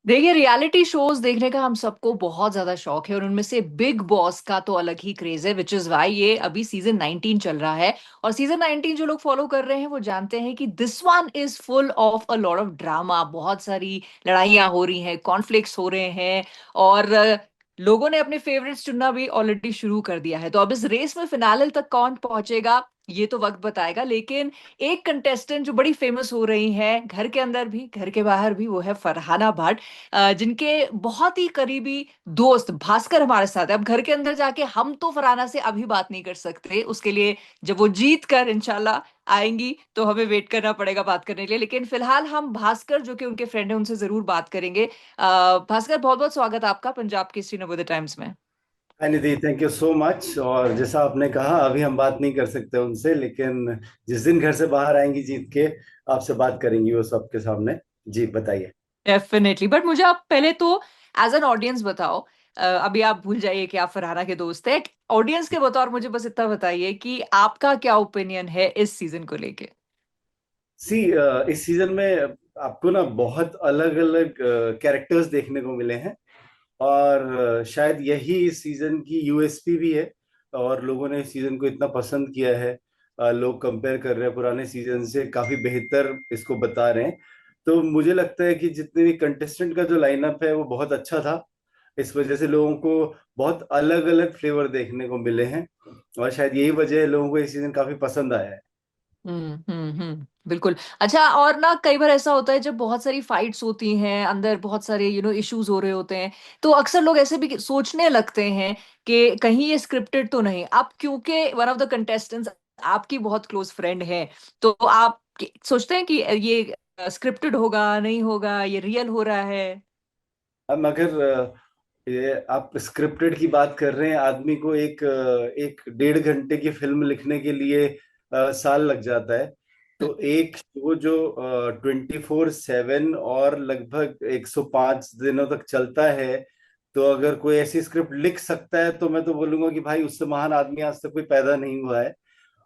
देखिए, reality shows देखने का हम सबको बहुत ज्यादा शौक है और उनमें से बिग बॉस का तो अलग ही क्रेज है, विच इज वाई ये अभी सीजन 19 चल रहा है। और सीजन 19 जो लोग फॉलो कर रहे हैं वो जानते हैं कि this one is full of a lot of drama. बहुत सारी लड़ाइयाँ हो रही हैं, कॉन्फ्लिक्ट्स हो रहे हैं और लोगों ने अपने फेवरेट्स चुनना भी ऑलरेडी शुरू कर दिया है। तो अब इस रेस में फिनाले तक कौन पहुंचेगा ये तो वक्त बताएगा, लेकिन एक कंटेस्टेंट जो बड़ी फेमस हो रही है घर के अंदर भी घर के बाहर भी, वो है फरहाना भट्ट। जिनके बहुत ही करीबी दोस्त भास्कर हमारे साथ है। अब घर के अंदर जाके हम तो फरहाना से अभी बात नहीं कर सकते, उसके लिए जब वो जीत कर इंशाल्लाह आएंगी तो हमें वेट करना पड़ेगा बात करने के लिए। लेकिन फिलहाल हम भास्कर जो कि उनके फ्रेंड है उनसे जरूर बात करेंगे। भास्कर, बहुत बहुत स्वागत आपका पंजाब केसरी नवोदय टाइम्स में। हाय निधि, थैंक यू सो मच। और जैसा आपने कहा, अभी हम बात नहीं कर सकते उनसे, लेकिन जिस दिन घर से बाहर आएंगी जीत के, आपसे बात करेंगी वो सबके सामने। जी बताइए। डेफिनेटली, बट मुझे आप पहले तो एज एन ऑडियंस बताओ। अभी आप भूल जाइए कि आप फरहाना के दोस्त हैं। ऑडियंस के बतौर मुझे बस इतना बताइए कि आपका क्या ओपिनियन है इस सीजन को लेके। सी इस सीजन में आपको ना बहुत अलग अलग कैरेक्टर्स देखने को मिले हैं। और शायद यही इस सीजन की यूएसपी भी है। और लोगों ने इस सीजन को इतना पसंद किया है। लोग कंपेयर कर रहे हैं पुराने सीजन से, काफी बेहतर इसको बता रहे हैं। तो मुझे लगता है कि जितने भी कंटेस्टेंट का जो लाइनअप है वो बहुत अच्छा था। इस वजह से लोगों को बहुत अलग अलग फ्लेवर देखने को मिले हैं। और शायद यही वजह है लोगों को ये सीजन काफी पसंद आया है। बिल्कुल। अच्छा, और ना कई बार ऐसा होता है जब बहुत सारी फाइट्स होती हैं अंदर, बहुत सारे इश्यूज हो रहे होते हैं, तो अक्सर लोग ऐसे भी सोचने लगते हैं कि कहीं ये स्क्रिप्टेड तो नहीं। आप क्योंकि वन ऑफ द कंटेस्टेंट्स आपकी बहुत क्लोज फ्रेंड है, तो आप सोचते हैं कि ये स्क्रिप्टेड होगा, नहीं होगा, ये रियल हो रहा है। अब अगर ये आप स्क्रिप्टेड की बात कर रहे हैं, आदमी को एक 1.5 घंटे की फिल्म लिखने के लिए साल लग जाता है। तो एक शो जो 24/7 और लगभग 105 दिनों तक चलता है, तो अगर कोई ऐसी स्क्रिप्ट लिख सकता है तो मैं तो बोलूंगा कि भाई उससे महान आदमी आज तक कोई पैदा नहीं हुआ है।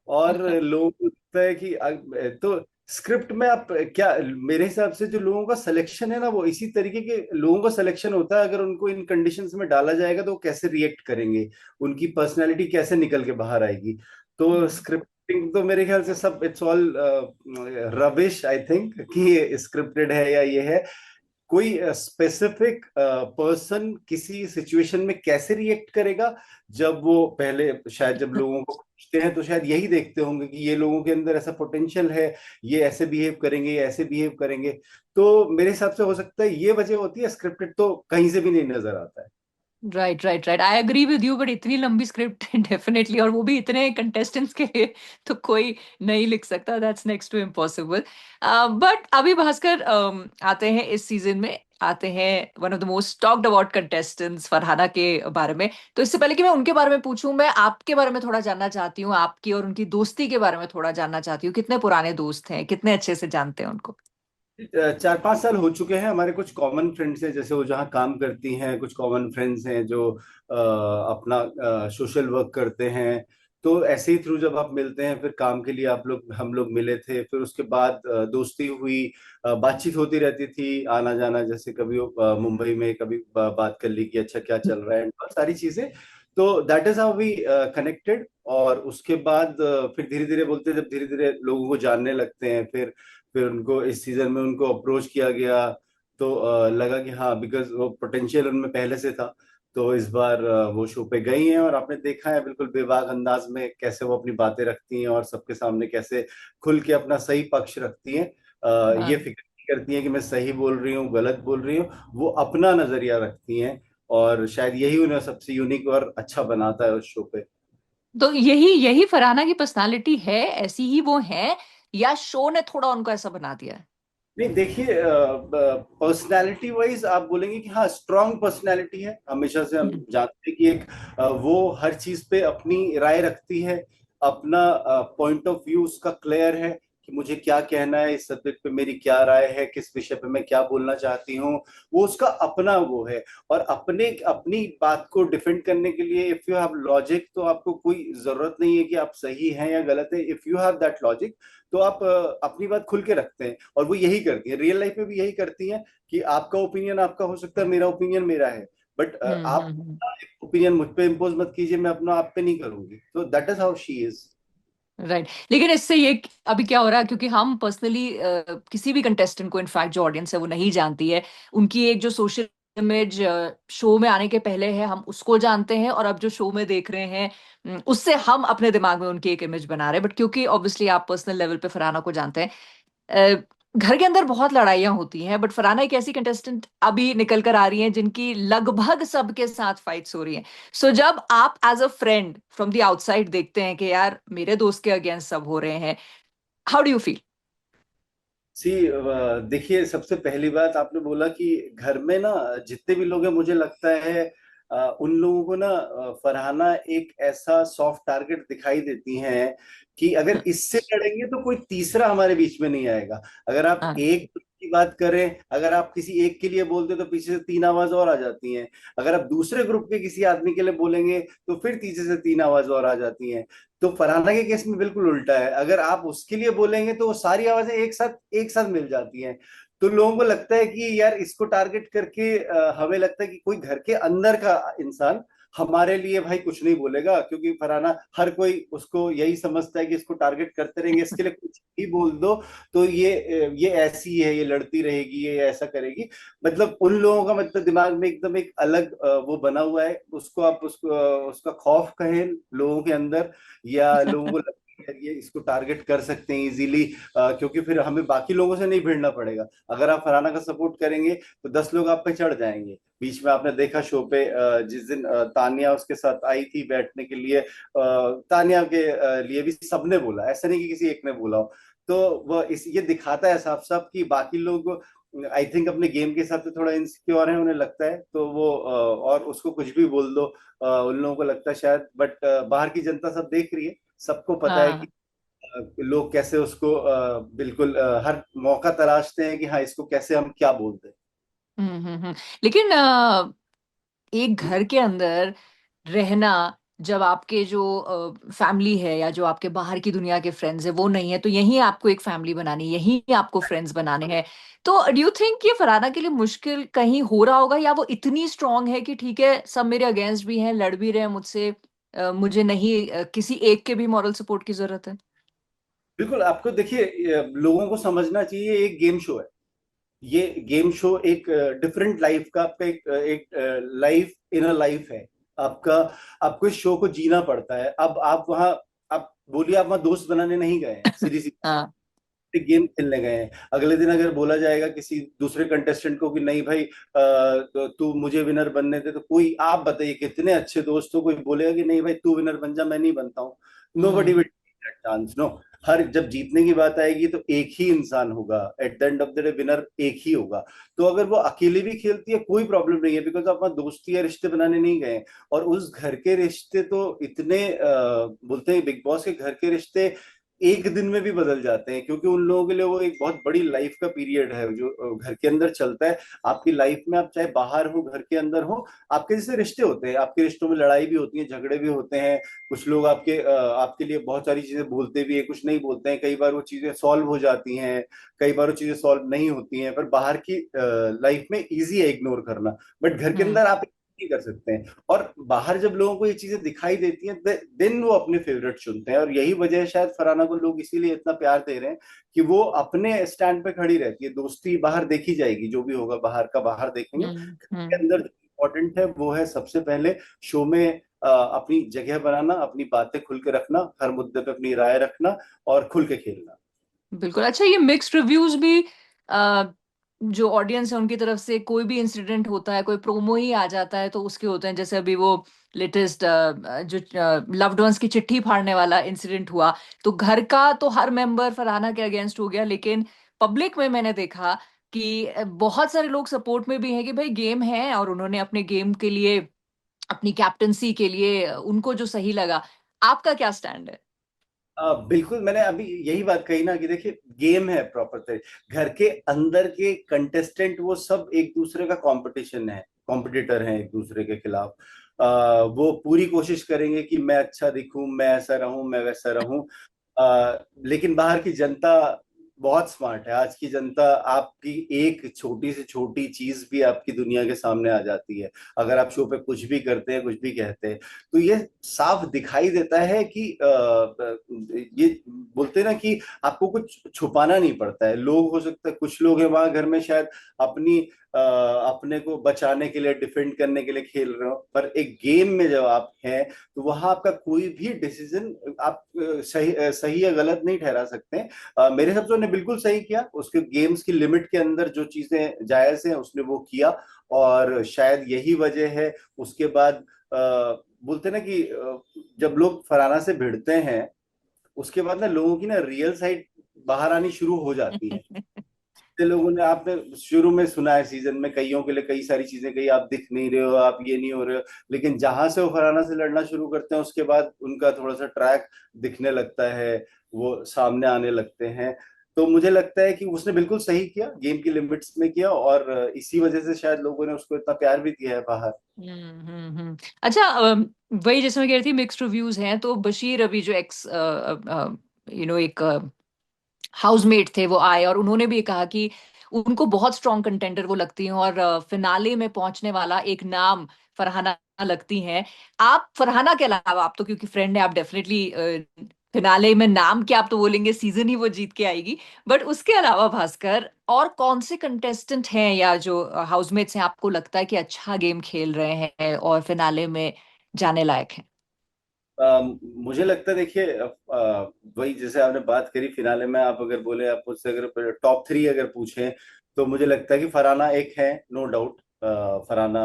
और लोगों को लगता है कि तो स्क्रिप्ट में आप क्या, मेरे हिसाब से जो लोगों का सिलेक्शन है ना, वो इसी तरीके के लोगों का सिलेक्शन होता है। अगर उनको इन कंडीशंस में डाला जाएगा तो वो कैसे रिएक्ट करेंगे, उनकी पर्सनैलिटी कैसे निकल के बाहर आएगी। तो स्क्रिप्टिंग तो मेरे ख्याल से सब it's all rubbish, I think, कि ये स्क्रिप्टेड है या ये है। कोई स्पेसिफिक पर्सन किसी सिचुएशन में कैसे रिएक्ट करेगा, जब वो पहले शायद जब लोगों को पूछते हैं तो शायद यही देखते होंगे कि ये लोगों के अंदर ऐसा पोटेंशियल है, ये ऐसे बिहेव करेंगे, ये ऐसे बिहेव करेंगे। तो मेरे हिसाब से हो सकता है ये वजह होती है। स्क्रिप्टेड तो कहीं से भी नहीं नजर आता है। Right right right, I agree with you, but इतनी लंबी स्क्रिप्ट डेफिनेटली, और वो भी इतने कंटेस्टेंट्स के लिए तो कोई नहीं लिख सकता। That's next to impossible. But अभी भास्कर, आते हैं इस सीजन में, आते हैं one of the most talked about contestants Farhana के बारे में। तो इससे पहले कि मैं उनके बारे में पूछूं, मैं आपके बारे में थोड़ा जानना चाहती हूँ, आपकी और उनकी दोस्ती के बारे में थोड़ा जानना चाहती हूँ। कितने पुराने दोस्त हैं, कितने अच्छे से जानते हैं उनको। 4-5 साल हो चुके हैं। हमारे कुछ कॉमन फ्रेंड्स हैं, जैसे वो जहाँ काम करती हैं, कुछ कॉमन फ्रेंड्स हैं जो अपना सोशल वर्क करते हैं। तो ऐसे ही थ्रू जब आप मिलते हैं, फिर काम के लिए आप लोग हम लोग मिले थे, फिर उसके बाद दोस्ती हुई। बातचीत होती रहती थी, आना जाना, जैसे कभी वो मुंबई में, कभी बात कर ली कि अच्छा क्या चल रहा है, बहुत सारी चीजें। तो that is how we connected. और उसके बाद फिर धीरे धीरे बोलते, जब धीरे धीरे लोगों को जानने लगते हैं, फिर उनको इस सीजन में उनको अप्रोच किया गया। तो लगा कि हाँ, बिकॉज वो पोटेंशियल उनमें पहले से था। तो इस बार वो शो पे गई हैं, और आपने देखा है बिल्कुल बेबाक अंदाज में कैसे वो अपनी बातें रखती हैं और सबके सामने कैसे खुल के अपना सही पक्ष रखती हैं। ये फिक्र नहीं करती हैं कि मैं सही बोल रही हूँ गलत बोल रही हूँ, वो अपना नजरिया रखती हैं। और शायद यही उन्हें सबसे यूनिक और अच्छा बनाता है उस शो पे। तो यही यही फरहाना की पर्सनालिटी है, ऐसी ही वो है, या शो ने थोड़ा उनको ऐसा बना दिया है। नहीं, देखिए, पर्सनालिटी वाइज आप बोलेंगे कि हाँ, स्ट्रांग पर्सनालिटी है। हमेशा से हम हम्म। जानते हैं कि एक वो हर चीज पे अपनी राय रखती है, अपना पॉइंट ऑफ व्यू उसका क्लियर है कि मुझे क्या कहना है, इस सब्जेक्ट पे मेरी क्या राय है, किस विषय पे मैं क्या बोलना चाहती हूँ, वो उसका अपना वो है। और अपने अपनी बात को डिफेंड करने के लिए इफ यू हैव लॉजिक, तो आपको कोई जरूरत नहीं है कि आप सही हैं या गलत है। If you have that logic, तो आप अपनी बात खुल के रखते हैं, और वो यही करती है, रियल लाइफ में भी यही करती हैं कि आपका ओपिनियन आपका हो सकता है, मेरा ओपिनियन मेरा है, बट आप हम्म। ओपिनियन मुझ पे इम्पोज मत कीजिए, मैं अपना आप पे नहीं करूंगी। तो that is how she is. Right, लेकिन इससे ये अभी क्या हो रहा है, क्योंकि हम पर्सनली किसी भी कंटेस्टेंट को, इनफैक्ट जो ऑडियंस है वो नहीं जानती है, उनकी एक जो सोशल इमेज शो में आने के पहले है, हम उसको जानते हैं, और अब जो शो में देख रहे हैं उससे हम अपने दिमाग में उनकी एक इमेज बना रहे हैं। बट क्योंकि ऑब्वियसली आप पर्सनल लेवल पे फरहाना को जानते हैं, अ, घर के अंदर बहुत लड़ाइयाँ होती हैं, बट फरहाना एक ऐसी कंटेस्टेंट अभी निकल कर आ रही हैं जिनकी लगभग सबके साथ फाइट्स हो रही हैं। सो जब आप as a friend from the outside देखते हैं कि यार मेरे दोस्त के अगेंस्ट सब हो रहे हैं, हाउ डू यू फील? सी, देखिए, सबसे पहली बात आपने बोला कि घर में ना जितने भी लोग हैं, मुझे लगता है उन लोगों को ना फरहाना एक ऐसा सॉफ्ट टारगेट दिखाई देती हैं कि अगर इससे लड़ेंगे तो कोई तीसरा हमारे बीच में नहीं आएगा। अगर आप हाँ। एक की बात करें, अगर आप किसी एक के लिए बोलते तो पीछे से तीन आवाज और आ जाती हैं। अगर आप दूसरे ग्रुप के किसी आदमी के लिए बोलेंगे तो फिर पीछे से तीन आवाज और आ जाती हैं। तो फरहाना के केस में बिल्कुल उल्टा है, अगर आप उसके लिए बोलेंगे तो वो सारी आवाजें एक साथ मिल जाती हैं। तो लोगों को लगता है कि यार इसको टारगेट करके हमें लगता है कि कोई घर के अंदर का इंसान हमारे लिए भाई कुछ नहीं बोलेगा, क्योंकि फरहाना, हर कोई उसको यही समझता है कि इसको टारगेट करते रहेंगे, इसके लिए कुछ भी बोल दो तो ये ऐसी है, ये लड़ती रहेगी, ये ऐसा करेगी। मतलब उन लोगों का मतलब दिमाग में एकदम एक अलग वो बना हुआ है, उसको आप उसका खौफ कहें लोगों के अंदर, या लोगों को लगता है कि ये इसको टारगेट कर सकते हैं इजीली, क्योंकि फिर हमें बाकी लोगों से नहीं भिड़ना पड़ेगा। अगर आप फरहाना का सपोर्ट करेंगे तो 10 लोग आप पे चढ़ जाएंगे। बीच में आपने देखा शो पे जिस दिन तानिया उसके साथ आई थी बैठने के लिए, तानिया के लिए भी सबने बोला, ऐसा नहीं कि किसी एक ने बोला हो। तो वह इस ये दिखाता है साफ साफ कि बाकी लोग आई थिंक अपने गेम के हिसाब से थोड़ा इनसिक्योर है, उन्हें लगता है, तो वो और उसको कुछ भी बोल दो, उन लोगों को लगता है शायद। बट बाहर की जनता सब देख रही है, सबको पता है कि हाँ। लोग कैसे उसको बिल्कुल हर मौका तलाशते हैं कि हाँ, इसको कैसे हम क्या बोलते हैं। लेकिन एक घर के अंदर रहना, जब आपके जो फैमिली है या जो आपके बाहर की दुनिया के फ्रेंड्स है वो नहीं है, तो यहीं आपको एक फैमिली बनानी है, यहीं आपको फ्रेंड्स बनाने हैं। तो डू यू थिंक ये फरहाना के लिए मुश्किल कहीं हो रहा होगा, या वो इतनी स्ट्रांग है कि ठीक है सब मेरे अगेंस्ट भी हैं, लड़ भी रहे हैं मुझसे, मुझे नहीं किसी एक के भी मॉरल सपोर्ट की जरूरत है? बिल्कुल, आपको देखिए, लोगों को समझना चाहिए एक गेम शो है। ये गेम शो एक डिफरेंट लाइफ का, आपका एक लाइफ इन अ लाइफ है आपका। आपको इस शो को जीना पड़ता है। अब आप वहाँ, आप बोलिए, आप वहाँ दोस्त बनाने नहीं गए हैं, सीधी सी हाँ। गेम खेलने गए हैं। अगले दिन अगर बोला जाएगा किसी दूसरे कंटेस्टेंट को कि नहीं भाई, तो तू मुझे विनर बनने दे, तो कोई, आप बताइए कितने अच्छे दोस्त हो, कोई बोलेगा कि नहीं भाई तू विनर बन जा, मैं नहीं बनता हूँ? No buddy hmm. Will chance, no. हर जब जीतने की बात आएगी तो एक ही इंसान होगा, at the end of the day winner एक ही होगा। तो अगर वो अकेले भी खेलती है कोई प्रॉब्लम नहीं है, बिकॉज आप वहाँ दोस्ती या रिश्ते बनाने नहीं गए। और उस घर के रिश्ते तो इतने बोलते हैं, बिग बॉस के घर के रिश्ते एक दिन में भी बदल जाते हैं, क्योंकि उन लोगों के लिए वो एक बहुत बड़ी लाइफ का पीरियड है जो घर के अंदर चलता है। आपकी लाइफ में आप चाहे बाहर हो घर के अंदर हो, आपके जैसे रिश्ते होते हैं, आपके रिश्तों में लड़ाई भी होती है, झगड़े भी होते हैं। कुछ लोग आपके लिए बहुत सारी चीजें बोलते भी है, कुछ नहीं बोलते हैं, कई बार वो चीजें सॉल्व हो जाती हैं, कई बार वो चीजें सॉल्व नहीं होती हैं। पर बाहर की लाइफ में इजी है इग्नोर करना, बट घर के हम्म। अंदर आप नहीं कर सकते हैं। और बाहर जब लोगों को ये चीजें दिखाई देती हैं, देन वो अपने फेवरेट चुनते हैं। और यही वजह है शायद फरहाना को लोग इसीलिए इतना प्यार दे रहे हैं कि वो अपने स्टैंड पे खड़ी रहती है। दोस्ती बाहर देखी जाएगी, जो भी होगा बाहर का बाहर देखेंगे। हम्म। के अंदर जो इम्पोर्टेंट है वो है सबसे पहले शो में अपनी जगह बनाना, अपनी बातें खुल के रखना, हर मुद्दे पे अपनी राय रखना और खुल के खेलना। बिल्कुल। अच्छा, ये मिक्स्ड रिव्यूज भी जो ऑडियंस है उनकी तरफ से, कोई भी इंसिडेंट होता है, कोई प्रोमो ही आ जाता है तो उसके होते हैं, जैसे अभी वो लेटेस्ट जो लव्ड वंस की चिट्ठी फाड़ने वाला इंसिडेंट हुआ, तो घर का तो हर मेंबर फरहाना के अगेंस्ट हो गया, लेकिन पब्लिक में मैंने देखा कि बहुत सारे लोग सपोर्ट में भी हैं कि भाई गेम है, और उन्होंने अपने गेम के लिए, अपनी कैप्टनसी के लिए उनको जो सही लगा। आपका क्या स्टैंड है? बिल्कुल, मैंने अभी यही बात कही ना कि देखिए, गेम है प्रॉपर तरीके, घर के अंदर के कंटेस्टेंट वो सब एक दूसरे का कंपटीशन है, कॉम्पिटिटर हैं एक दूसरे के खिलाफ। वो पूरी कोशिश करेंगे कि मैं अच्छा दिखूं, मैं ऐसा रहूं, मैं वैसा रहूं। लेकिन बाहर की जनता बहुत स्मार्ट है। आज की जनता, आपकी एक छोटी से छोटी चीज भी आपकी दुनिया के सामने आ जाती है। अगर आप शो पे कुछ भी करते हैं, कुछ भी कहते हैं, तो ये साफ दिखाई देता है कि ये बोलते हैं ना कि आपको कुछ छुपाना नहीं पड़ता है। लोग, हो सकता है कुछ लोग हैं वहां घर में शायद अपनी अपने को बचाने के लिए, डिफेंड करने के लिए खेल रहे हो, पर एक गेम में जब आप हैं तो वहां आपका कोई भी डिसीजन आप सही या गलत नहीं ठहरा सकते। मेरे हिसाब से उन्होंने बिल्कुल सही किया, उसके गेम्स की लिमिट के अंदर जो चीजें जायज हैं उसने वो किया। और शायद यही वजह है, उसके बाद बोलते ना कि जब लोग फराना से भिड़ते हैं, उसके बाद ना लोगों की ना रियल साइड बाहर आनी शुरू हो जाती है। जितने लोगों ने, आपने शुरू में सुना है सीजन में, कईयों के लिए कई सारी चीजें कही, आप दिख नहीं रहे हो, आप ये नहीं हो रहे हो, लेकिन जहां से वो फरहाना से लड़ना शुरू करते हैं उसके बाद उनका थोड़ा सा ट्रैक दिखने लगता है, वो सामने आने लगते हैं। तो मुझे लगता है कि उसने बिल्कुल सही किया, गेम की लिमिट्स में किया, और इसी वजह से शायद लोगों ने उसको इतना प्यार भी दिया है बाहर। अच्छा, वही जैसे मैं कह रही थी, मिक्स्ड रिव्यूज हैं, तो बशीर अभी जो एक्स एक हाउसमेट थे, वो आए और उन्होंने भी कहा कि उनको बहुत स्ट्रॉन्ग कंटेंडर वो लगती हैं, और फिनाले में पहुंचने वाला एक नाम फरहाना लगती हैं। आप फरहाना के अलावा, आप तो क्योंकि फ्रेंड है, आप डेफिनेटली फिनाले में नाम क्या, आप तो बोलेंगे सीजन ही वो जीत के आएगी, बट उसके अलावा भास्कर, और कौन से कंटेस्टेंट हैं या जो हाउसमेट्स हैं आपको लगता है कि अच्छा गेम खेल रहे हैं और फिनाले में जाने लायक हैं? मुझे लगता है, देखिए, वही जैसे आपने बात करी फिनाले में, आप अगर बोले, आप मुझसे अगर टॉप थ्री अगर पूछें, तो मुझे लगता है कि फरहाना एक है, नो डाउट। फरहाना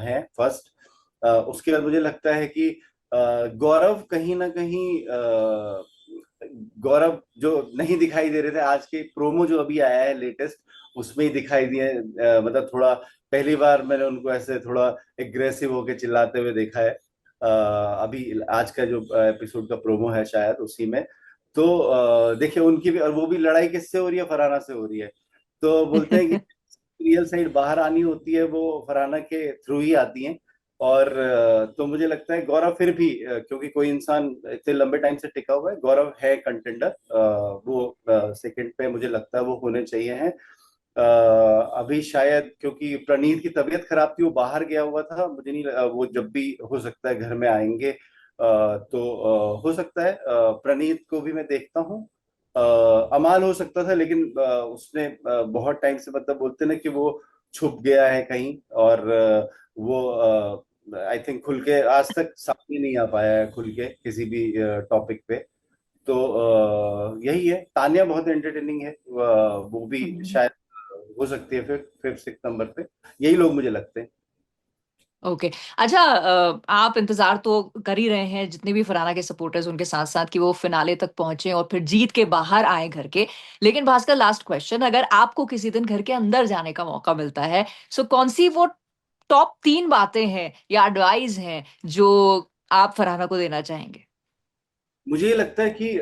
है फर्स्ट। उसके बाद मुझे लगता है कि गौरव कहीं ना कहीं, गौरव जो नहीं दिखाई दे रहे थे, आज के प्रोमो जो अभी आया है लेटेस्ट, उसमें ही दिखाई दिए। मतलब थोड़ा पहली बार मैंने उनको ऐसे थोड़ा एग्रेसिव होके चिल्लाते हुए देखा है। अभी आज का जो एपिसोड का प्रोमो है शायद उसी में। तो देखिए, उनकी भी, और वो भी लड़ाई किससे हो रही है, फरहाना से हो रही है। तो बोलते हैं कि रियल साइड बाहर आनी होती है, वो फरहाना के थ्रू ही आती है। और तो मुझे लगता है गौरव फिर भी, क्योंकि कोई इंसान इतने लंबे टाइम से टिका हुआ है, गौरव है कंटेंडर। वो सेकंड पे मुझे लगता है वो होने चाहिए हैं। अभी शायद क्योंकि प्रणीत की तबीयत खराब थी, वो बाहर गया हुआ था, मुझे नहीं वो जब भी हो सकता है घर में आएंगे। तो हो सकता है प्रणीत को भी मैं देखता हूँ। अमाल हो सकता था, लेकिन उसने बहुत टाइम से, मतलब बोलते ना कि वो छुप गया है कहीं, और वो आई थिंक खुल के आज तक सामने नहीं आ पाया है, खुल के किसी भी टॉपिक पे। तो यही है, तानिया बहुत एंटरटेनिंग है, वो भी शायद हो सकती है फिर फिफ्थ सिक्स नंबर पे। यही लोग मुझे लगते हैं। ओके। अच्छा, आप इंतजार तो कर ही रहे हैं, जितने भी फरहाना के सपोर्टर्स उनके साथ साथ, कि वो फिनाले तक पहुंचे और फिर जीत के बाहर आए घर के। लेकिन भास्कर, लास्ट क्वेश्चन, अगर आपको किसी दिन घर के अंदर जाने का मौका मिलता है, सो कौन सी वो टॉप 3 बातें हैं या एडवाइस हैं जो आप फरहाना को देना चाहेंगे? मुझे ये लगता है कि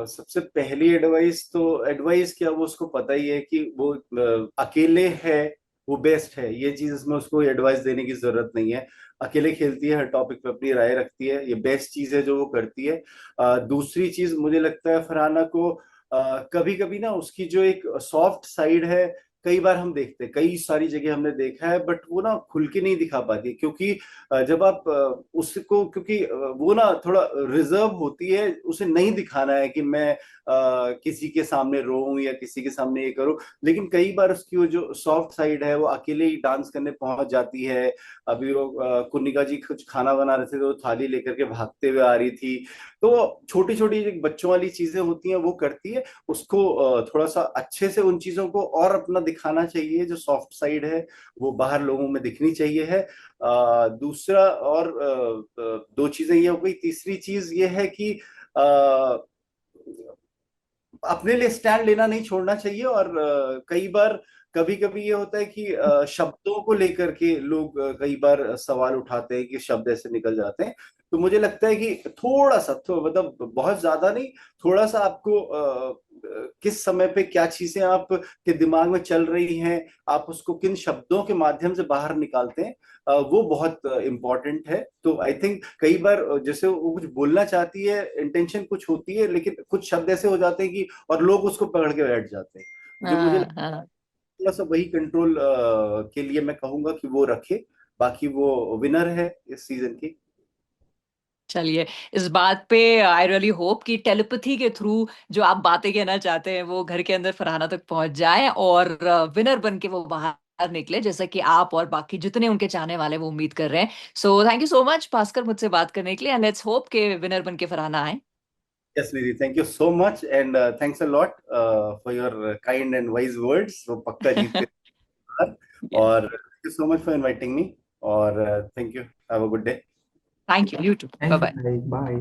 सबसे पहली एडवाइस तो, एडवाइस क्या, वो उसको पता ही है कि वो अकेले है, वो बेस्ट है। ये चीज इसमें उसको एडवाइस देने की जरूरत नहीं है। अकेले खेलती है, हर टॉपिक पे अपनी राय रखती है, ये बेस्ट चीज है जो वो करती है। दूसरी चीज मुझे लगता है फरहाना को कभी कभी ना उसकी जो एक सॉफ्ट साइड है, कई बार हम देखते हैं, कई सारी जगह हमने देखा है, बट वो ना खुल के नहीं दिखा पाती, क्योंकि जब आप उसको, क्योंकि वो ना थोड़ा रिजर्व होती है, उसे नहीं दिखाना है कि मैं किसी के सामने रोऊं या किसी के सामने ये करूं। लेकिन कई बार उसकी वो जो सॉफ्ट साइड है, वो अकेले ही डांस करने पहुंच जाती है। अभी वो कुनिका जी कुछ खाना बना रहे थे, तो वो थाली लेकर के भागते हुए आ रही थी। तो छोटी छोटी जो बच्चों वाली चीजें होती हैं वो करती है। उसको थोड़ा सा अच्छे से उन चीजों को और अपना दिखाना चाहिए, जो सॉफ्ट साइड है वो बाहर लोगों में दिखनी चाहिए है। दूसरा, और दो चीजें ये हो गई, तीसरी चीज ये है कि अ, अपने लिए स्टैंड लेना नहीं छोड़ना चाहिए। और कई बार, कभी कभी ये होता है कि शब्दों को लेकर के लोग कई बार सवाल उठाते हैं कि शब्द ऐसे निकल जाते हैं। तो मुझे लगता है कि थोड़ा सा तो मतलब बहुत ज्यादा नहीं, थोड़ा सा आपको किस समय पे क्या चीजें आप के दिमाग में चल रही हैं, आप उसको किन शब्दों के माध्यम से बाहर निकालते हैं, वो बहुत इम्पोर्टेंट है। तो आई थिंक कई बार जैसे वो कुछ बोलना चाहती है, इंटेंशन कुछ होती है, लेकिन कुछ शब्द ऐसे हो जाते हैं कि और लोग उसको पकड़ के बैठ जाते हैं। जो मुझे हाँ, हाँ। थोड़ा सा वही कंट्रोल के लिए मैं कहूंगा कि वो रखे। बाकी वो विनर है इस सीजन की। चलिए, इस बात पे आई रियली होप कि टेलीपैथी के थ्रू जो आप बातें कहना चाहते हैं वो घर के अंदर फरहाना तक पहुंच जाए और विनर बन के वो बाहर निकले, जैसा कि आप और बाकी जितने उनके चाहने वाले वो उम्मीद कर रहे हैं। So thank you so much Bhaskar मुझसे बात करने के लिए, एंड लेट्स होप के विनर बन के फरहाना आए। Yes Nidhi, thank you so much and thanks a lot for your kind and wise words. वो पक्का जीत के बाहर। यस। और thank you so much for inviting me. और thank you, have a good day. Thank you, you too, bye thank you bye. भाई, bye.